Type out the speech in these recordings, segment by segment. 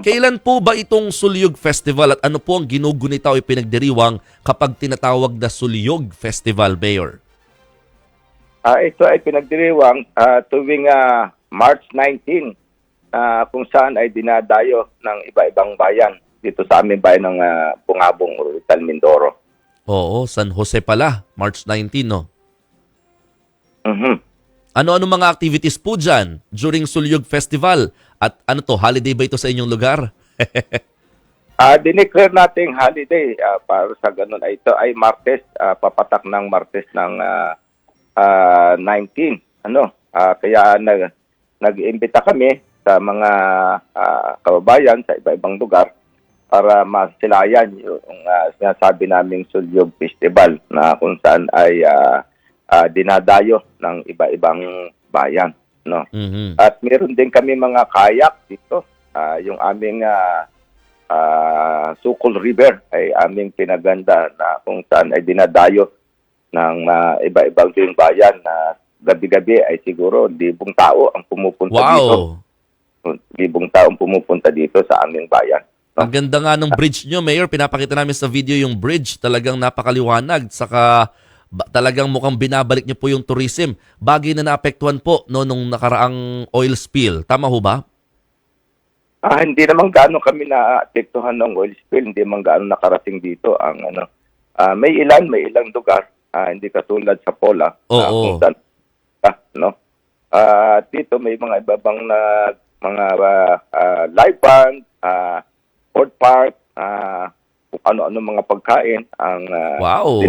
Kailan po ba itong Sulyog Festival at ano po ang ginugunita o ipinagdiriwang kapag tinatawag na Sulyog Festival, Mayor? Ito ay pinagdiriwang tuwing March 19 kung saan ay dinadayo ng iba-ibang bayan dito sa aming bayan ng Bungabong, Oriental Mindoro. Oo, San Jose pala, March 19, no? Mhm. Ano-ano mga activities po dyan during Sulyog Festival? At ano to, holiday ba ito sa inyong lugar? Dineclare nating holiday para sa ganun. Ito ay Martes, papatak ng Martes ng 19. Kaya nag-imbita kami sa mga kababayan sa iba-ibang lugar para masilayan yung sinasabi naming Sulyog Festival na kung saan ay dinadayo ng iba-ibang bayan. No? Mhm. At meron din kami mga kayak dito. Yung aming Sukol River ay aming pinaganda na kung saan ay dinadayo ng iba-ibang din bayan na gabi-gabi ay siguro 1,000 tao ang pumupunta dito. Wow! 1,000 tao ang pumupunta dito sa aming bayan. Ang ganda nga ng bridge nyo, Mayor. Pinapakita namin sa video yung bridge. Talagang napakaliwanag. Saka talagang mukhang binabalik nyo po yung tourism. Bagay na naapektuhan po nung nakaraang oil spill. Tama ho ba? Hindi naman gaano kami naapektuhan ng oil spill. Hindi naman gaano nakarating dito ang may ilang lugar. Hindi katulad sa Pola. Oo. Kung saan, dito may mga ibabang na mga live band, food park, kung ano-ano mga pagkain ang Wow!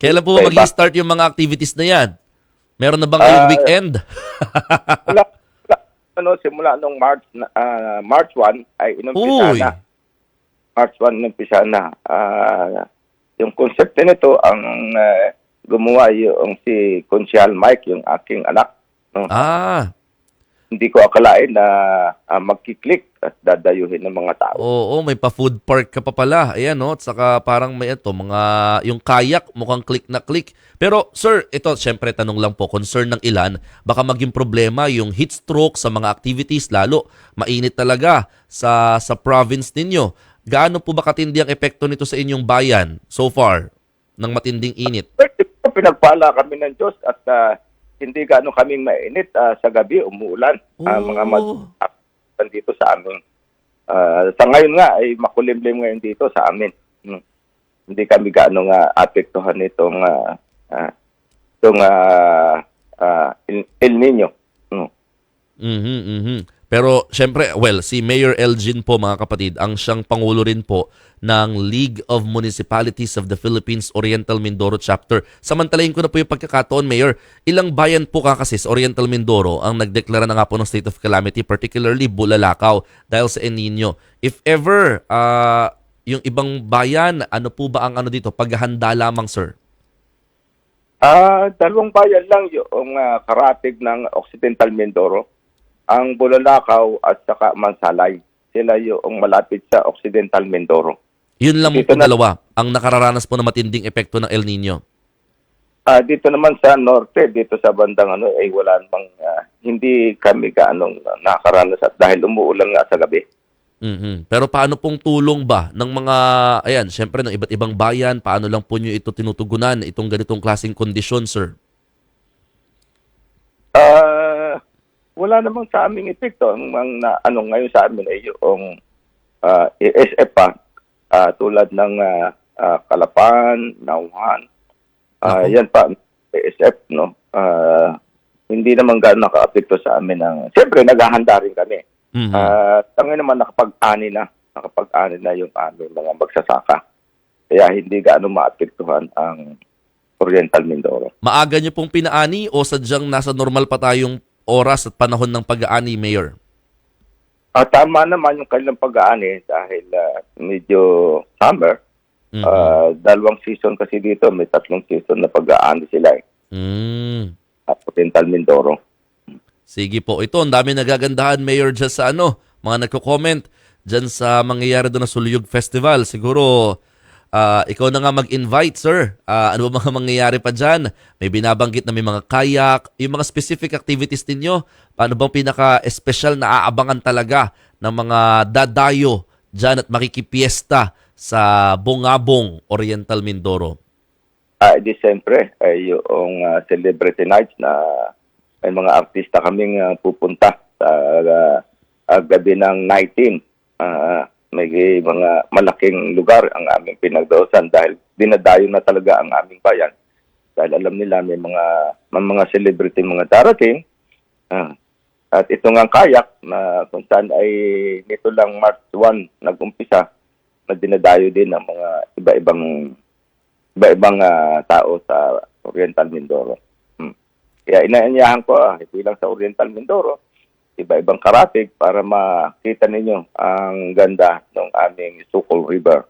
Kailan po mag-start yung mga activities na yan? Meron na ba ngayong weekend? wala, simula nung March 1 ay inumpisa Uy! na. March 1 inumpisa na. Yung concept nito ang gumawa yung si Consial Mike, yung aking anak. No? Hindi ko akalain na magkiklik at dadayuhin ng mga tao. Oo, may pa-food park ka pa pala. Ayan, no? At saka parang may yung kayak, mukhang click na click. Pero, sir, ito, syempre, tanong lang po, concern ng ilan, baka maging problema yung heat stroke sa mga activities, lalo mainit talaga sa province ninyo. Gaano po ba katindi ang epekto nito sa inyong bayan so far ng matinding init? Pinagpala kami ng Diyos at hindi gaano kaming mainit sa gabi, umuulan. Mga dito sa amin. Sa ngayon nga ay makulimlim ngayon dito sa amin. Hindi kami gaano nga apektuhan itong El Nino. Pero syempre, si Mayor Elgin po mga kapatid, ang siyang pangulo rin po ng League of Municipalities of the Philippines Oriental Mindoro Chapter. Samantalahin ko na po yung pagkakataon, Mayor. Ilang bayan po kasi sa Oriental Mindoro ang nagdeklara na nga po ng state of calamity, particularly Bulalakaw dahil sa El Nino. If ever, yung ibang bayan, ano po ba ang dito? Paghahanda lamang, sir? Dalawang bayan lang yung karatig ng Occidental Mindoro. Ang Bulalakaw at saka Mansalay. Sila yung malapit sa Occidental Mindoro. Yun lang po dalawa ang nakararanas po ng matinding epekto ng El Nino. Dito naman sa norte, dito sa bandang ay wala namang hindi kami nakakaranas at dahil umuulan nga sa gabi. Pero paano pong tulong ba ng mga, syempre ng iba't ibang bayan, paano lang po nyo ito tinutugunan, itong ganitong klaseng kondisyon, sir? Wala namang sa aming epekto. Ngayon sa amin ay yung ESF pa, tulad ng Kalapan, Nauhan. Yan pa, ESF, no? Hindi naman gano'n naka-apekto sa amin. Siyempre, naghahanda rin kami. Ngayon naman nakapag-ani na yung aming mga magsasaka. Kaya hindi gano'n maapektuhan ang Oriental Mindoro. Maaga nyo pong pinaani o sadyang nasa normal pa tayong oras at panahon ng pag-aani, Mayor? Tama naman yung kanilang pag-aani dahil medyo summer. Dalawang season kasi dito. May 3 season na pag-aani sila. At Oriental Mindoro. Sige po. Ito, ang dami nagagandahan, Mayor, dyan sa mga nagko-comment dyan sa mangyayari doon na Sulyog Festival. Siguro, Ikaw na nga mag-invite, sir. Ano ba mga mangyayari pa dyan? May binabanggit na may mga kayak, yung mga specific activities ninyo. Paano bang pinaka-espesyal na aabangan talaga ng mga dadayo dyan at makikipiesta sa Bungabong, Oriental Mindoro? Di siyempre, ay yung celebrity nights na may mga artista kaming pupunta sa gabi ng 19. May mga malaking lugar ang aming pinagdausan dahil dinadayo na talaga ang aming bayan. Dahil alam nila may mga celebrity mga darating. At ito nga kayak na kung saan ay nito lang March 1 nag-umpisa na dinadayo din ng mga iba-ibang tao sa Oriental Mindoro. Kaya inaanyahan ko, hindi lang sa Oriental Mindoro, iba-ibang karatig para makita ninyo ang ganda ng aming Sukol River.